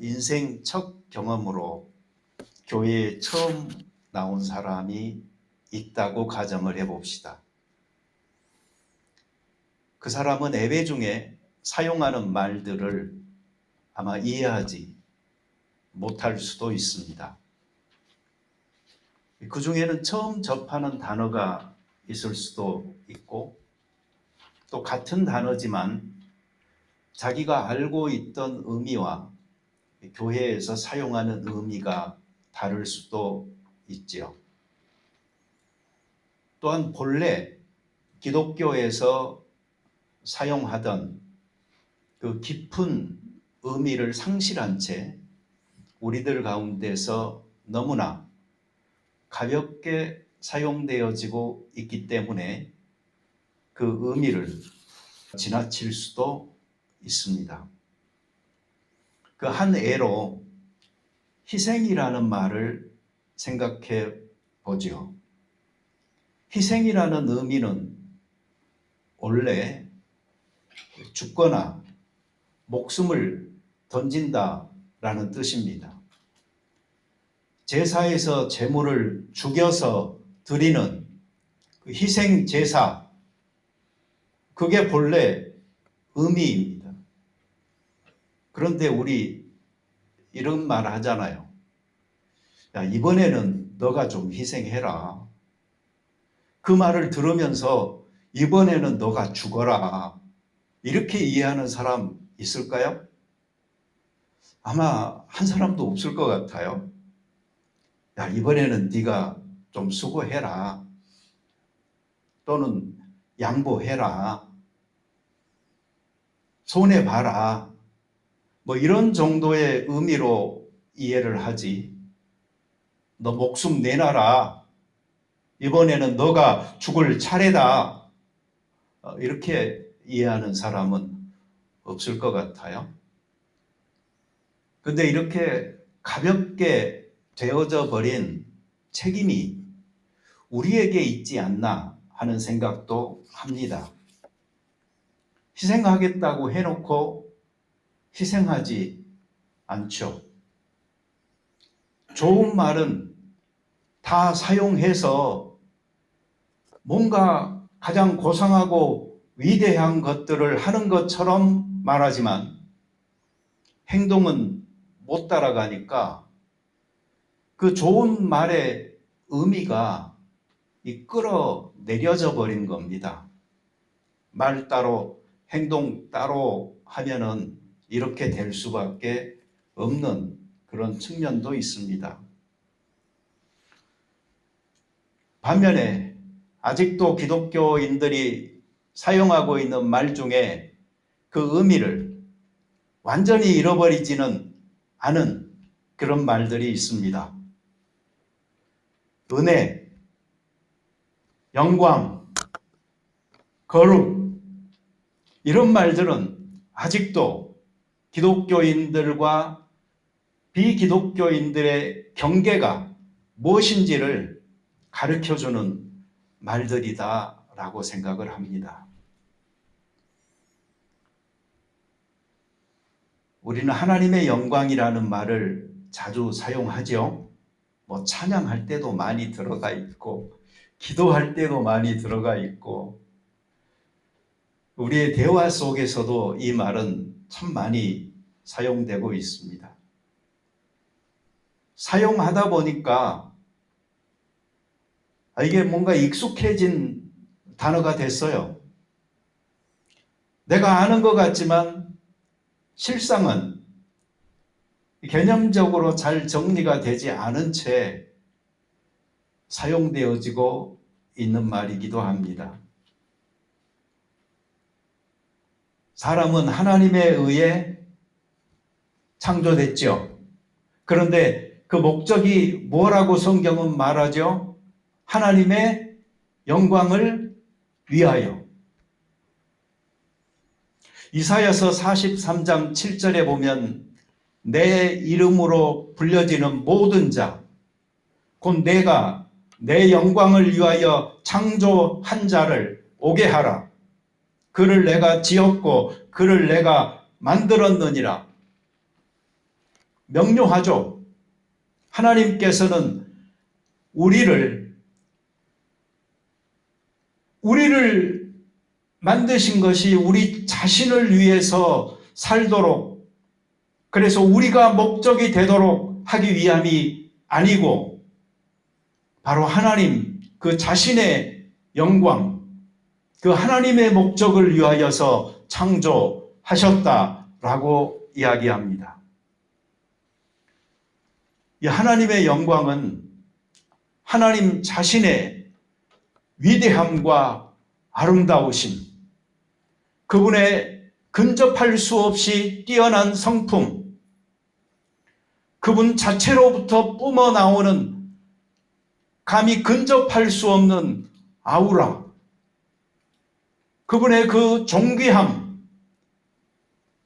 인생 첫 경험으로 교회에 처음 나온 사람이 있다고 가정을 해봅시다. 그 사람은 예배 중에 사용하는 말들을 아마 이해하지 못할 수도 있습니다. 그 중에는 처음 접하는 단어가 있을 수도 있고, 또 같은 단어지만 자기가 알고 있던 의미와 교회에서 사용하는 의미가 다를 수도 있지요. 또한 본래 기독교에서 사용하던 그 깊은 의미를 상실한 채 우리들 가운데서 너무나 가볍게 사용되어지고 있기 때문에 그 의미를 지나칠 수도 있습니다. 그 한 예로 희생이라는 말을 생각해 보죠. 희생이라는 의미는 원래 죽거나 목숨을 던진다라는 뜻입니다. 제사에서 제물을 죽여서 드리는 그 희생 제사, 그게 본래 의미입니다. 그런데 우리 이런 말 하잖아요. 야, 이번에는 너가 좀 희생해라. 그 말을 들으면서 이번에는 너가 죽어라. 이렇게 이해하는 사람 있을까요? 아마 한 사람도 없을 것 같아요. 야, 이번에는 네가 좀 수고해라. 또는 양보해라. 손해봐라. 뭐 이런 정도의 의미로 이해를 하지. 너 목숨 내놔라. 이번에는 너가 죽을 차례다. 이렇게 이해하는 사람은 없을 것 같아요. 근데 이렇게 가볍게 되어져 버린 책임이 우리에게 있지 않나 하는 생각도 합니다. 희생하겠다고 해놓고 희생하지 않죠. 좋은 말은 다 사용해서 뭔가 가장 고상하고 위대한 것들을 하는 것처럼 말하지만 행동은 못 따라가니까 그 좋은 말의 의미가 끌어내려져 버린 겁니다. 말 따로 행동 따로 하면은 이렇게 될 수밖에 없는 그런 측면도 있습니다. 반면에 아직도 기독교인들이 사용하고 있는 말 중에 그 의미를 완전히 잃어버리지는 않은 그런 말들이 있습니다. 은혜, 영광, 거룩, 이런 말들은 아직도 기독교인들과 비기독교인들의 경계가 무엇인지를 가르쳐주는 말들이다라고 생각을 합니다. 우리는 하나님의 영광이라는 말을 자주 사용하죠. 뭐 찬양할 때도 많이 들어가 있고 기도할 때도 많이 들어가 있고 우리의 대화 속에서도 이 말은 참 많이 사용되고 있습니다. 사용하다 보니까 이게 뭔가 익숙해진 단어가 됐어요. 내가 아는 것 같지만 실상은 개념적으로 잘 정리가 되지 않은 채 사용되어지고 있는 말이기도 합니다. 사람은 하나님에 의해 창조됐죠. 그런데 그 목적이 뭐라고 성경은 말하죠? 하나님의 영광을 위하여. 이사야서 43장 7절에 보면 내 이름으로 불려지는 모든 자, 곧 내가 내 영광을 위하여 창조한 자를 오게 하라. 그를 내가 지었고 그를 내가 만들었느니라. 명료하죠. 하나님께서는 우리를 만드신 것이 우리 자신을 위해서 살도록, 그래서 우리가 목적이 되도록 하기 위함이 아니고 바로 하나님 그 자신의 영광, 그 하나님의 목적을 위하여서 창조하셨다라고 이야기합니다. 이 하나님의 영광은 하나님 자신의 위대함과 아름다우심, 그분의 근접할 수 없이 뛰어난 성품, 그분 자체로부터 뿜어나오는 감히 근접할 수 없는 아우라, 그분의 그 존귀함,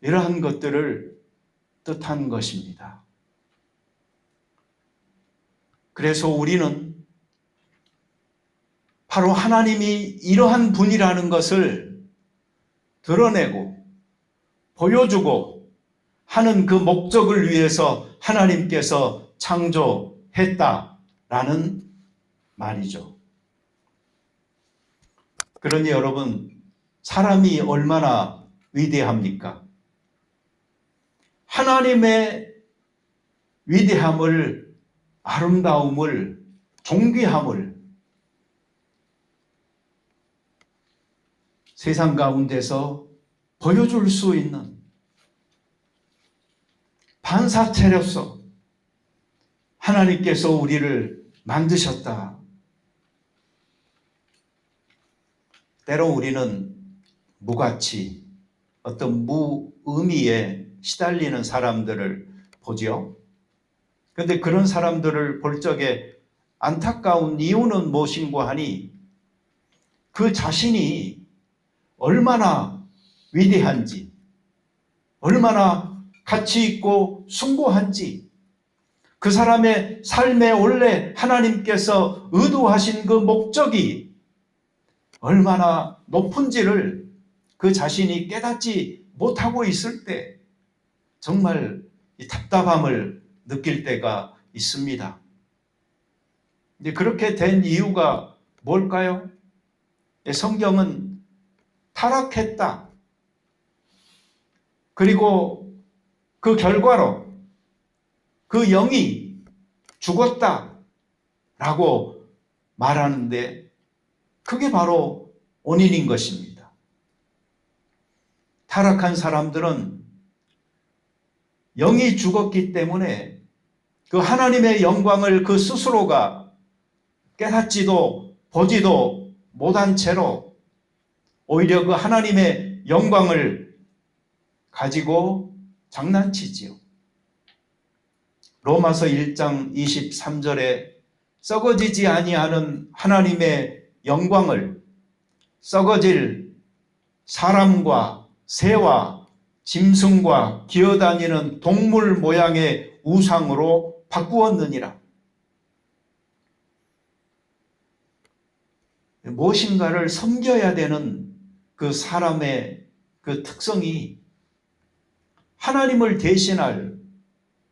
이러한 것들을 뜻한 것입니다. 그래서 우리는 바로 하나님이 이러한 분이라는 것을 드러내고 보여주고 하는 그 목적을 위해서 하나님께서 창조했다라는 말이죠. 그러니 여러분, 사람이 얼마나 위대합니까? 하나님의 위대함을, 아름다움을, 존귀함을 세상 가운데서 보여줄 수 있는 반사체로서 하나님께서 우리를 만드셨다. 때로 우리는 무가치, 어떤 무의미에 시달리는 사람들을 보지요. 그런데 그런 사람들을 볼 적에 안타까운 이유는 무엇인고 하니, 그 자신이 얼마나 위대한지, 얼마나 가치 있고 숭고한지, 그 사람의 삶에 원래 하나님께서 의도하신 그 목적이 얼마나 높은지를 그 자신이 깨닫지 못하고 있을 때 정말 답답함을 느낄 때가 있습니다. 근데 그렇게 된 이유가 뭘까요? 성경은 타락했다, 그리고 그 결과로 그 영이 죽었다 라고 말하는데, 그게 바로 원인인 것입니다. 타락한 사람들은 영이 죽었기 때문에 그 하나님의 영광을 그 스스로가 깨닫지도 보지도 못한 채로 오히려 그 하나님의 영광을 가지고 장난치지요. 로마서 1장 23절에 썩어지지 아니하는 하나님의 영광을 썩어질 사람과 새와 짐승과 기어다니는 동물 모양의 우상으로 바꾸었느니라. 무엇인가를 섬겨야 되는 그 사람의 그 특성이 하나님을 대신할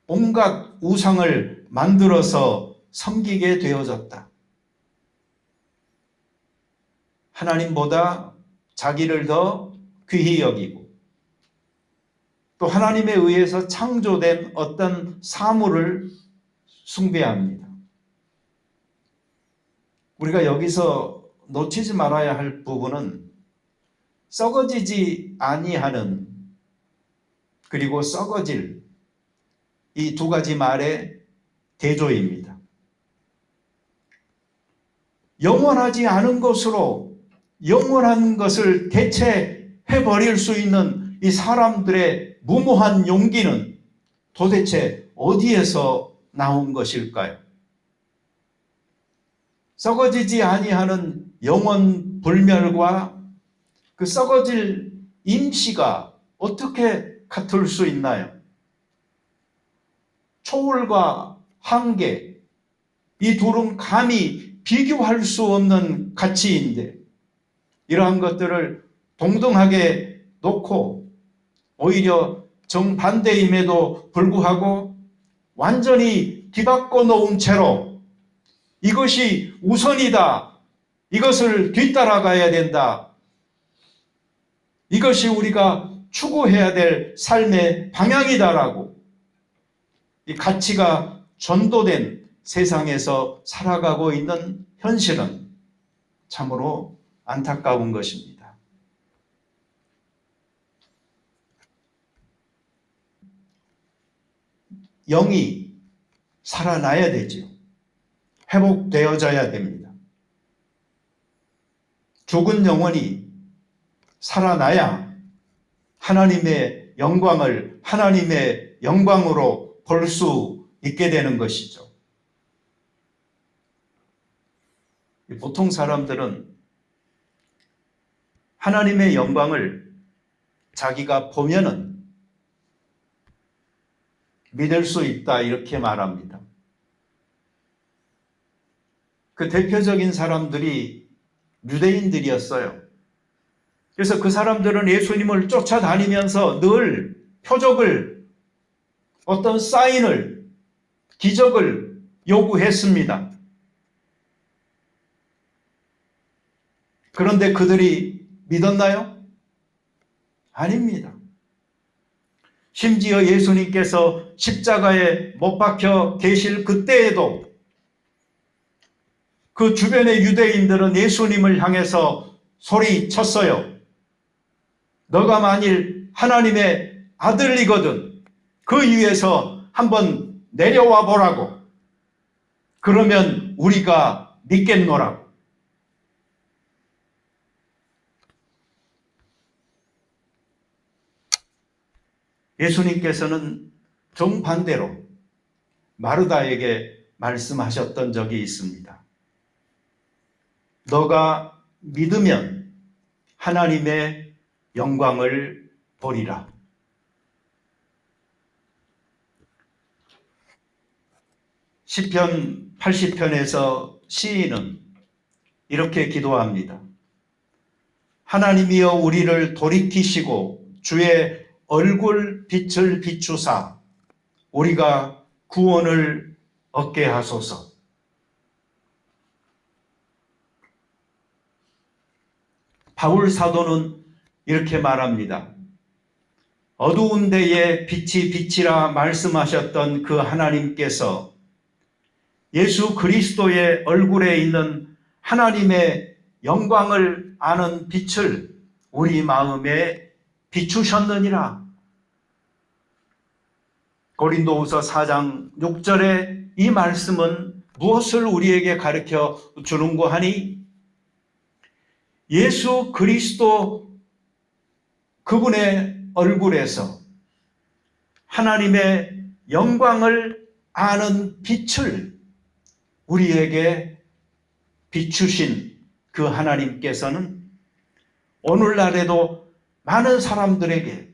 온갖 우상을 만들어서 섬기게 되어졌다. 하나님보다 자기를 더 귀히 여기고 또 하나님에 의해서 창조된 어떤 사물을 숭배합니다. 우리가 여기서 놓치지 말아야 할 부분은 썩어지지 아니하는, 그리고 썩어질, 이 두 가지 말의 대조입니다. 영원하지 않은 것으로 영원한 것을 대체해버릴 수 있는 이 사람들의 무모한 용기는 도대체 어디에서 나온 것일까요? 썩어지지 아니하는 영원 불멸과 그 썩어질 임시가 어떻게 같을 수 있나요? 초월과 한계, 이 둘은 감히 비교할 수 없는 가치인데, 이러한 것들을 동등하게 놓고 오히려 정반대임에도 불구하고 완전히 뒤바꿔 놓은 채로 이것이 우선이다, 이것을 뒤따라가야 된다, 이것이 우리가 추구해야 될 삶의 방향이다라고 이 가치가 전도된 세상에서 살아가고 있는 현실은 참으로 안타까운 것입니다. 영이 살아나야 되지요. 회복되어져야 됩니다. 죽은 영혼이 살아나야 하나님의 영광을 하나님의 영광으로 볼 수 있게 되는 것이죠. 보통 사람들은 하나님의 영광을 자기가 보면은 믿을 수 있다 이렇게 말합니다. 그 대표적인 사람들이 유대인들이었어요. 그래서 그 사람들은 예수님을 쫓아다니면서 늘 표적을, 어떤 사인을, 기적을 요구했습니다. 그런데 그들이 믿었나요? 아닙니다. 심지어 예수님께서 십자가에 못 박혀 계실 그때에도 그 주변의 유대인들은 예수님을 향해서 소리쳤어요. 너가 만일 하나님의 아들이거든 그 위에서 한번 내려와 보라고. 그러면 우리가 믿겠노라고. 예수님께서는 정반대로 마르다에게 말씀하셨던 적이 있습니다. 너가 믿으면 하나님의 영광을 보리라. 시편 80편에서 시인은 이렇게 기도합니다. 하나님이여 우리를 돌이키시고 주의 얼굴 빛을 비추사 우리가 구원을 얻게 하소서. 바울 사도는 이렇게 말합니다. 어두운 데에 빛이 비치라 말씀하셨던 그 하나님께서 예수 그리스도의 얼굴에 있는 하나님의 영광을 아는 빛을 우리 마음에 비추셨느니라. 고린도후서 4장 6절에 이 말씀은 무엇을 우리에게 가르쳐 주는고 하니 예수 그리스도 그분의 얼굴에서 하나님의 영광을 아는 빛을 우리에게 비추신 그 하나님께서는 오늘날에도 많은 사람들에게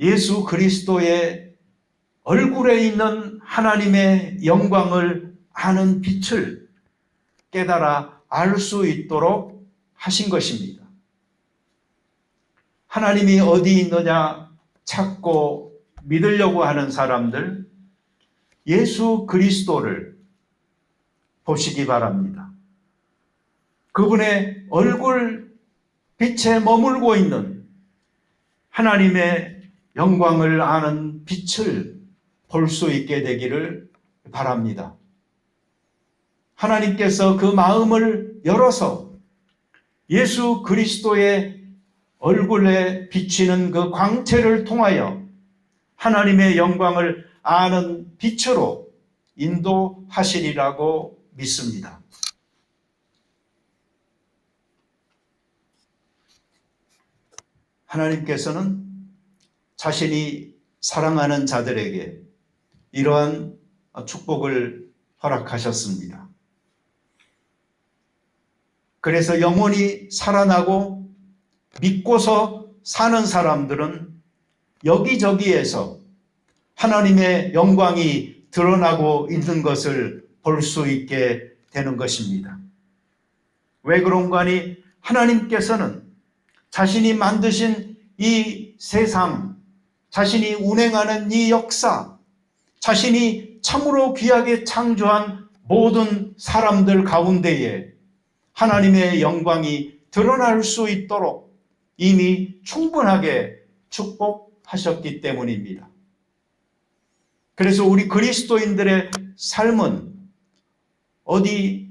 예수 그리스도의 얼굴에 있는 하나님의 영광을 아는 빛을 깨달아 알 수 있도록 하신 것입니다. 하나님이 어디 있느냐 찾고 믿으려고 하는 사람들, 예수 그리스도를 보시기 바랍니다. 그분의 얼굴 빛에 머물고 있는 하나님의 영광을 아는 빛을 볼 수 있게 되기를 바랍니다. 하나님께서 그 마음을 열어서 예수 그리스도의 얼굴에 비치는 그 광채를 통하여 하나님의 영광을 아는 빛으로 인도하시리라고 믿습니다. 하나님께서는 자신이 사랑하는 자들에게 이러한 축복을 허락하셨습니다. 그래서 영혼이 살아나고 믿고서 사는 사람들은 여기저기에서 하나님의 영광이 드러나고 있는 것을 볼 수 있게 되는 것입니다. 왜 그런가 하니 하나님께서는 자신이 만드신 이 세상, 자신이 운행하는 이 역사, 자신이 참으로 귀하게 창조한 모든 사람들 가운데에 하나님의 영광이 드러날 수 있도록 이미 충분하게 축복하셨기 때문입니다. 그래서 우리 그리스도인들의 삶은 어디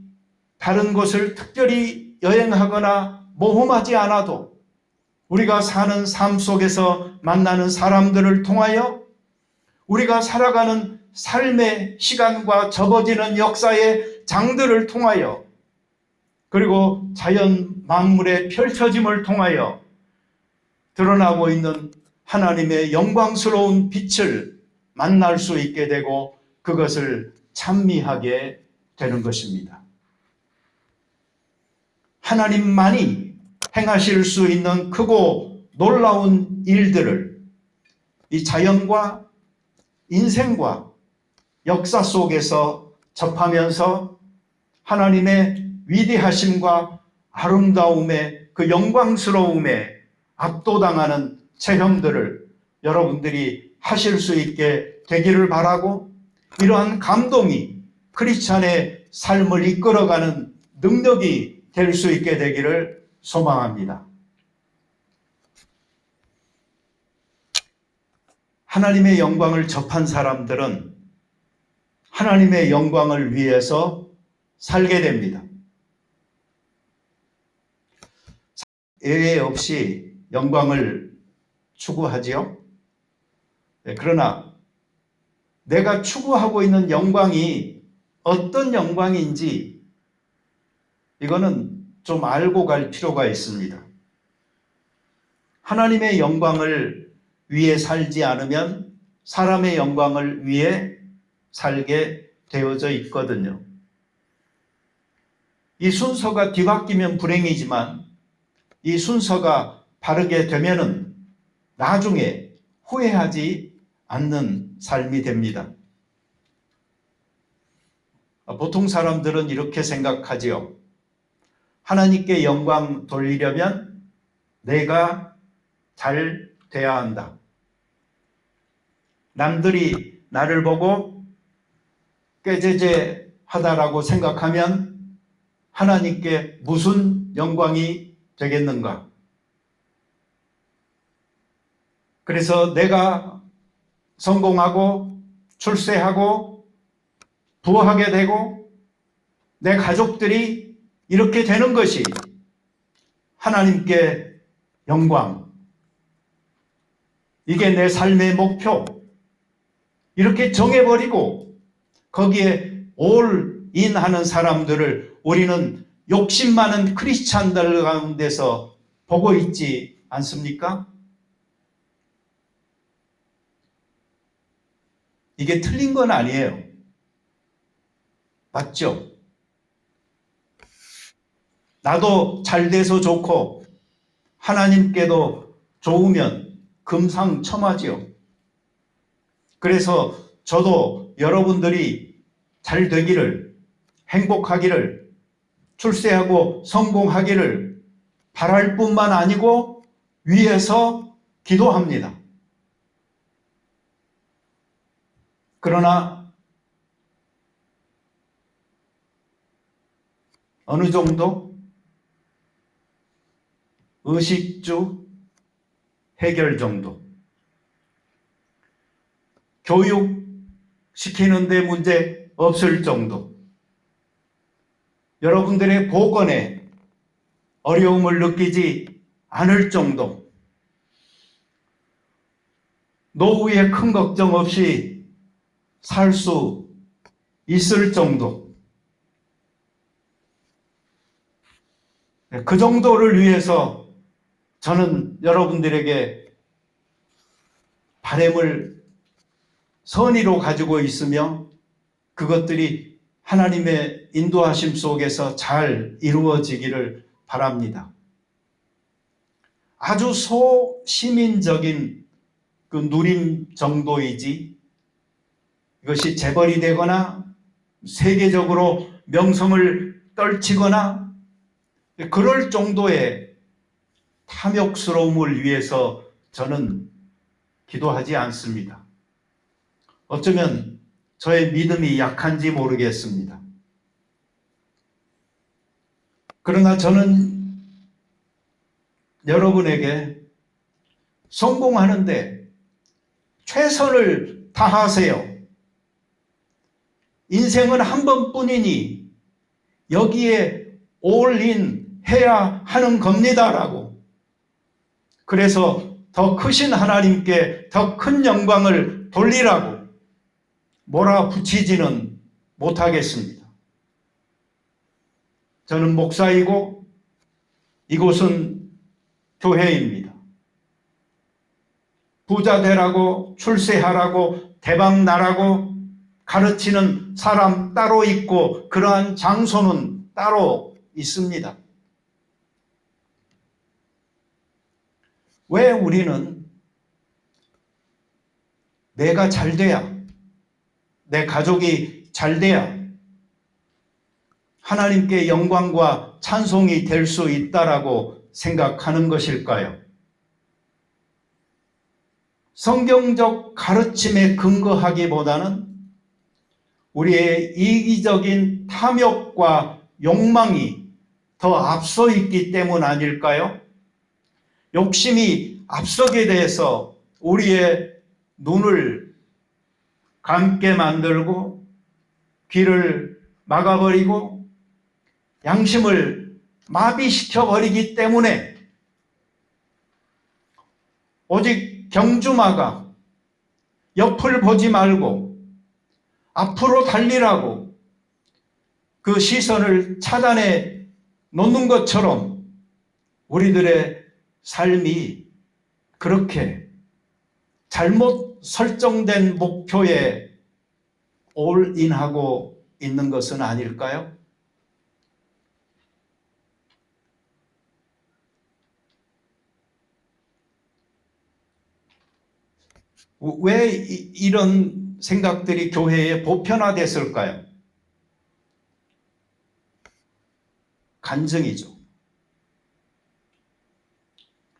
다른 곳을 특별히 여행하거나 모험하지 않아도 우리가 사는 삶 속에서 만나는 사람들을 통하여 우리가 살아가는 삶의 시간과 접어지는 역사의 장들을 통하여 그리고 자연 만물의 펼쳐짐을 통하여 드러나고 있는 하나님의 영광스러운 빛을 만날 수 있게 되고 그것을 찬미하게 되는 것입니다. 하나님만이 행하실 수 있는 크고 놀라운 일들을 이 자연과 인생과 역사 속에서 접하면서 하나님의 위대하심과 아름다움의 그 영광스러움에 압도당하는 체험들을 여러분들이 하실 수 있게 되기를 바라고 이러한 감동이 크리스찬의 삶을 이끌어가는 능력이 될 수 있게 되기를 소망합니다. 하나님의 영광을 접한 사람들은 하나님의 영광을 위해서 살게 됩니다. 예외 없이 영광을 추구하지요. 그러나 내가 추구하고 있는 영광이 어떤 영광인지 이거는 좀 알고 갈 필요가 있습니다. 하나님의 영광을 위해 살지 않으면 사람의 영광을 위해 살게 되어져 있거든요. 이 순서가 뒤바뀌면 불행이지만 이 순서가 바르게 되면은 나중에 후회하지 않는 삶이 됩니다. 보통 사람들은 이렇게 생각하지요. 하나님께 영광 돌리려면 내가 잘 돼야 한다. 남들이 나를 보고 꾀죄죄하다라고 생각하면 하나님께 무슨 영광이 되겠는가? 그래서 내가 성공하고 출세하고 부하게 되고 내 가족들이 이렇게 되는 것이 하나님께 영광, 이게 내 삶의 목표, 이렇게 정해버리고 거기에 올인하는 사람들을 우리는 욕심 많은 크리스찬들 가운데서 보고 있지 않습니까? 이게 틀린 건 아니에요. 맞죠? 나도 잘 돼서 좋고 하나님께도 좋으면 금상첨화지요. 그래서 저도 여러분들이 잘 되기를, 행복하기를, 출세하고 성공하기를 바랄 뿐만 아니고 위해서 기도합니다. 그러나 어느 정도 의식주 해결 정도, 교육 시키는데 문제 없을 정도, 여러분들의 보건에 어려움을 느끼지 않을 정도, 노후에 큰 걱정 없이 살 수 있을 정도, 그 정도를 위해서 저는 여러분들에게 바람을 선의로 가지고 있으며 그것들이 하나님의 인도하심 속에서 잘 이루어지기를 바랍니다. 아주 소시민적인 그 누림 정도이지 이것이 재벌이 되거나 세계적으로 명성을 떨치거나 그럴 정도의 탐욕스러움을 위해서 저는 기도하지 않습니다. 어쩌면 저의 믿음이 약한지 모르겠습니다. 그러나 저는 여러분에게 성공하는데 최선을 다하세요. 인생은 한 번뿐이니 여기에 올인 해야 하는 겁니다라고. 그래서 더 크신 하나님께 더 큰 영광을 돌리라고 몰아붙이지는 못하겠습니다. 저는 목사이고 이곳은 교회입니다. 부자 되라고 출세하라고 대박 나라고 가르치는 사람 따로 있고 그러한 장소는 따로 있습니다. 왜 우리는 내가 잘 돼야, 내 가족이 잘 돼야 하나님께 영광과 찬송이 될 수 있다라고 생각하는 것일까요? 성경적 가르침에 근거하기보다는 우리의 이기적인 탐욕과 욕망이 더 앞서 있기 때문 아닐까요? 욕심이 앞서게 돼서 우리의 눈을 감게 만들고 귀를 막아버리고 양심을 마비시켜버리기 때문에 오직 경주마가 옆을 보지 말고 앞으로 달리라고 그 시선을 차단해 놓는 것처럼 우리들의 삶이 그렇게 잘못 설정된 목표에 올인하고 있는 것은 아닐까요? 왜 이런 생각들이 교회에 보편화됐을까요? 간증이죠.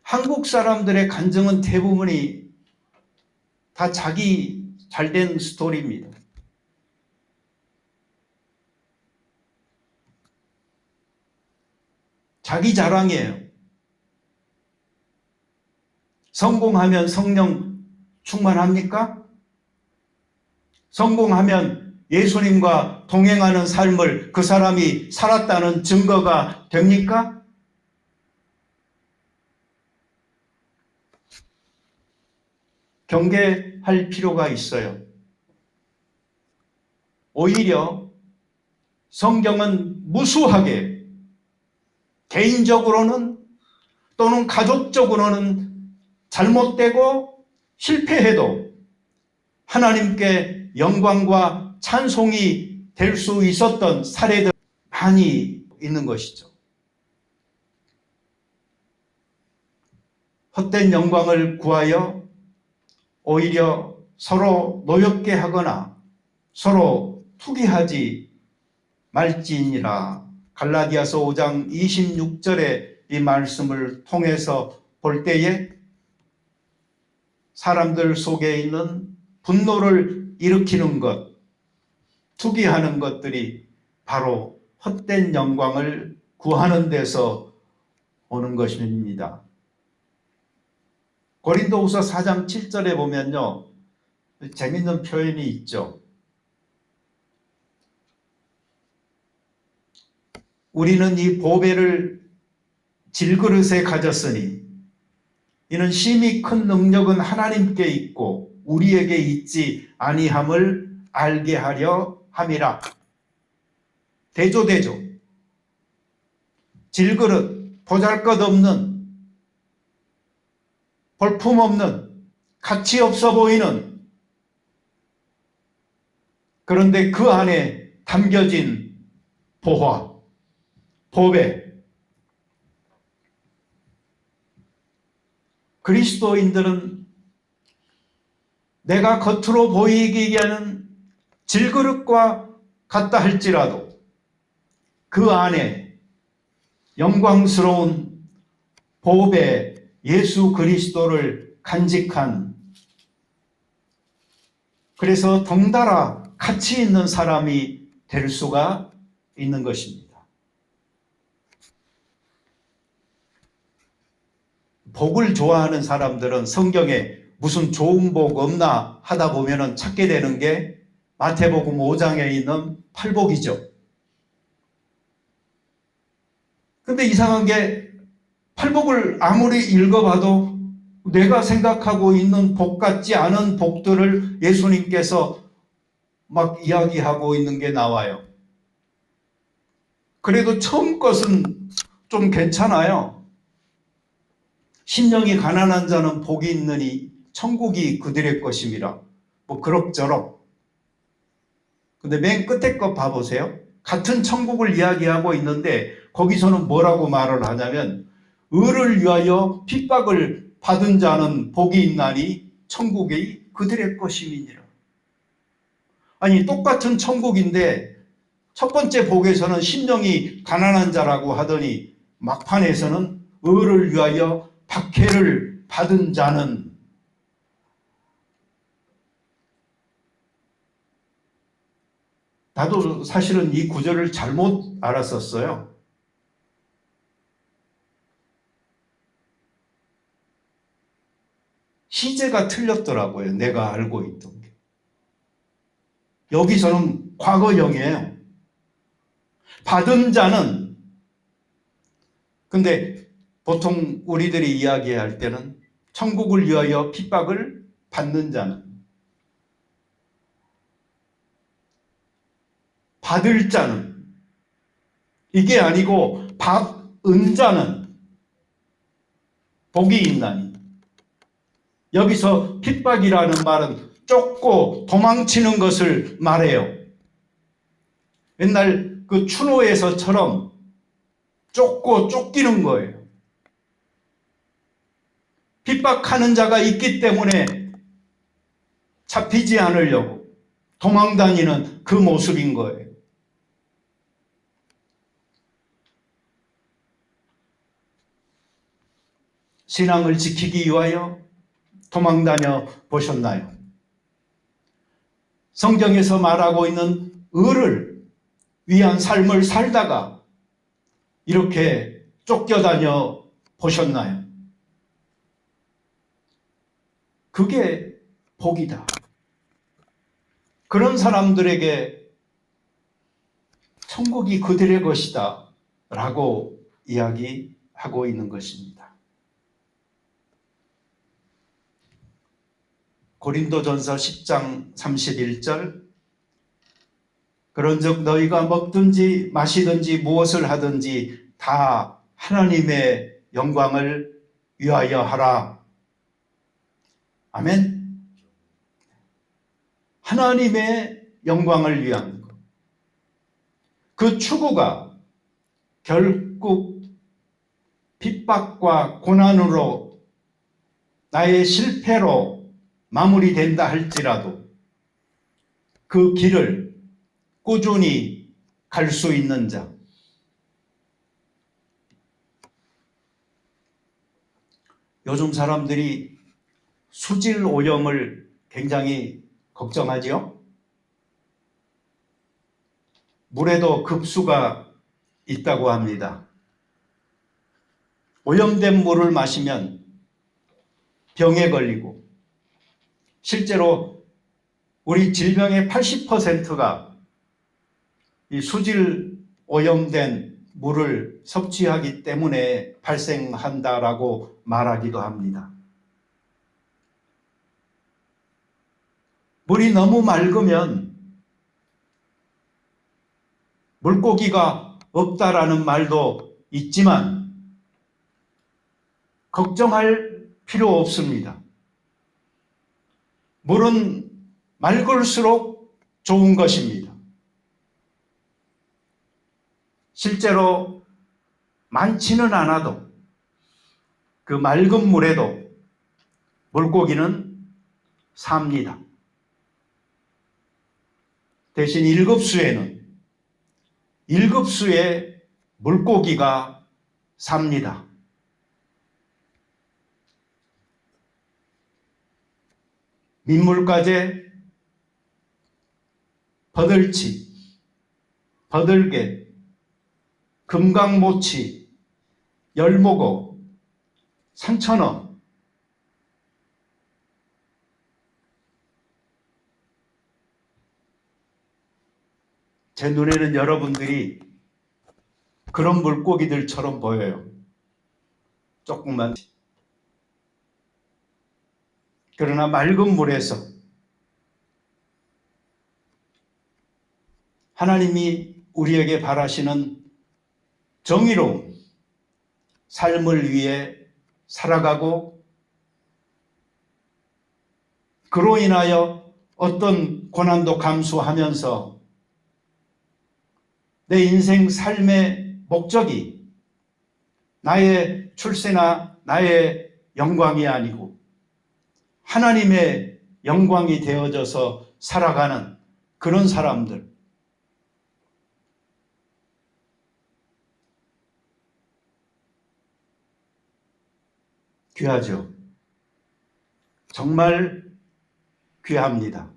한국 사람들의 간증은 대부분이 다 자기 잘된 스토리입니다. 자기 자랑이에요. 성공하면 성령 충만합니까? 성공하면 예수님과 동행하는 삶을 그 사람이 살았다는 증거가 됩니까? 경계할 필요가 있어요. 오히려 성경은 무수하게 개인적으로는 또는 가족적으로는 잘못되고 실패해도 하나님께 영광과 찬송이 될 수 있었던 사례들 많이 있는 것이죠. 헛된 영광을 구하여 오히려 서로 노엽게 하거나 서로 투기하지 말지니라. 갈라디아서 5장 26절의 이 말씀을 통해서 볼 때에 사람들 속에 있는 분노를 일으키는 것, 투기하는 것들이 바로 헛된 영광을 구하는 데서 오는 것입니다. 고린도후서 4장 7절에 보면요, 재밌는 표현이 있죠. 우리는 이 보배를 질그릇에 가졌으니 이는 심히 큰 능력은 하나님께 있고 우리에게 있지 아니함을 알게 하려 함이라. 대조대조. 질그릇, 보잘것없는, 볼품없는, 가치 없어 보이는, 그런데 그 안에 담겨진 보화, 보배. 그리스도인들은 내가 겉으로 보이기에는 질그릇과 같다 할지라도 그 안에 영광스러운 보배 예수 그리스도를 간직한, 그래서 덩달아 가치 있는 사람이 될 수가 있는 것입니다. 복을 좋아하는 사람들은 성경에 무슨 좋은 복 없나 하다 보면은 찾게 되는 게 마태복음 5장에 있는 팔복이죠. 근데 이상한 게 팔복을 아무리 읽어봐도 내가 생각하고 있는 복 같지 않은 복들을 예수님께서 막 이야기하고 있는 게 나와요. 그래도 처음 것은 좀 괜찮아요. 심령이 가난한 자는 복이 있느니 천국이 그들의 것임이라. 뭐 그럭저럭. 근데 맨 끝에 거 봐보세요. 같은 천국을 이야기하고 있는데 거기서는 뭐라고 말을 하냐면 의를 위하여 핍박을 받은 자는 복이 있나니 천국이 그들의 것임이니라. 아니 똑같은 천국인데 첫 번째 복에서는 심령이 가난한 자라고 하더니 막판에서는 의를 위하여 박해를 받은 자는, 나도 사실은 이 구절을 잘못 알았었어요. 시제가 틀렸더라고요. 내가 알고 있던 게. 여기서는 과거형이에요. 받은 자는, 근데 보통 우리들이 이야기할 때는 천국을 위하여 핍박을 받는 자는, 받을 자는, 이게 아니고 받은 자는 복이 있나니. 여기서 핍박이라는 말은 쫓고 도망치는 것을 말해요. 옛날 그 추노에서처럼 쫓고 쫓기는 거예요. 핍박하는 자가 있기 때문에 잡히지 않으려고 도망다니는 그 모습인 거예요. 신앙을 지키기 위하여 도망다녀 보셨나요? 성경에서 말하고 있는 의를 위한 삶을 살다가 이렇게 쫓겨다녀 보셨나요? 그게 복이다. 그런 사람들에게 천국이 그들의 것이다 라고 이야기하고 있는 것입니다. 고린도전서 10장 31절, 그런즉 너희가 먹든지 마시든지 무엇을 하든지 다 하나님의 영광을 위하여 하라. 아멘. 하나님의 영광을 위한 것. 그 추구가 결국 핍박과 고난으로 나의 실패로 마무리된다 할지라도 그 길을 꾸준히 갈 수 있는 자. 요즘 사람들이 수질 오염을 굉장히 걱정하지요. 물에도 급수가 있다고 합니다. 오염된 물을 마시면 병에 걸리고, 실제로 우리 질병의 80%가 이 수질 오염된 물을 섭취하기 때문에 발생한다라고 말하기도 합니다. 물이 너무 맑으면 물고기가 없다라는 말도 있지만 걱정할 필요 없습니다. 물은 맑을수록 좋은 것입니다. 실제로 많지는 않아도 그 맑은 물에도 물고기는 삽니다. 대신 1급수에는 1급수의 물고기가 삽니다. 민물가재, 버들치, 버들개, 금강모치, 열목어, 산천어, 제 눈에는 여러분들이 그런 물고기들처럼 보여요. 조금만. 그러나 맑은 물에서 하나님이 우리에게 바라시는 정의로운 삶을 위해 살아가고, 그로 인하여 어떤 고난도 감수하면서 내 인생 삶의 목적이 나의 출세나 나의 영광이 아니고 하나님의 영광이 되어져서 살아가는 그런 사람들, 귀하죠. 정말 귀합니다.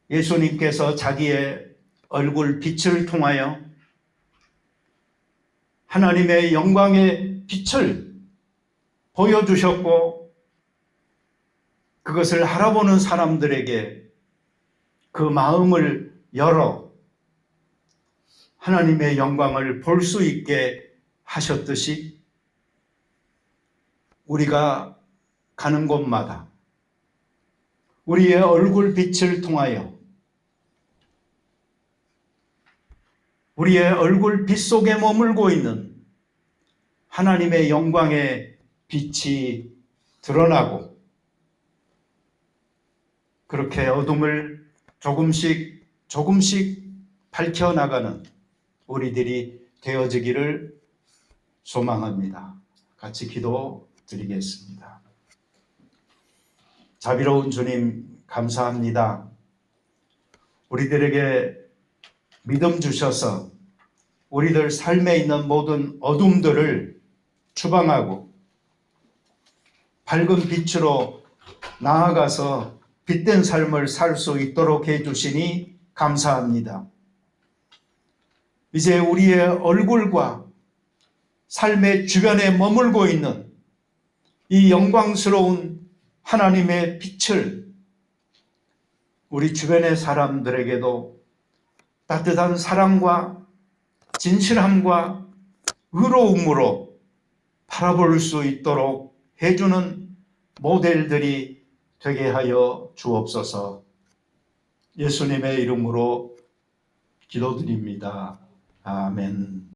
예수님께서 자기의 얼굴 빛을 통하여 하나님의 영광의 빛을 보여주셨고, 그것을 알아보는 사람들에게 그 마음을 열어 하나님의 영광을 볼 수 있게 하셨듯이, 우리가 가는 곳마다 우리의 얼굴 빛을 통하여 우리의 얼굴 빛 속에 머물고 있는 하나님의 영광의 빛이 드러나고, 그렇게 어둠을 조금씩 밝혀나가는 우리들이 되어지기를 소망합니다. 같이 기도드리겠습니다. 자비로운 주님, 감사합니다. 우리들에게 믿음 주셔서 우리들 삶에 있는 모든 어둠들을 추방하고 밝은 빛으로 나아가서 빛된 삶을 살 수 있도록 해주시니 감사합니다. 이제 우리의 얼굴과 삶의 주변에 머물고 있는 이 영광스러운 하나님의 빛을 우리 주변의 사람들에게도 따뜻한 사랑과 진실함과 의로움으로 바라볼 수 있도록 해주는 모델들이 되게 하여 주옵소서. 예수님의 이름으로 기도드립니다. 아멘.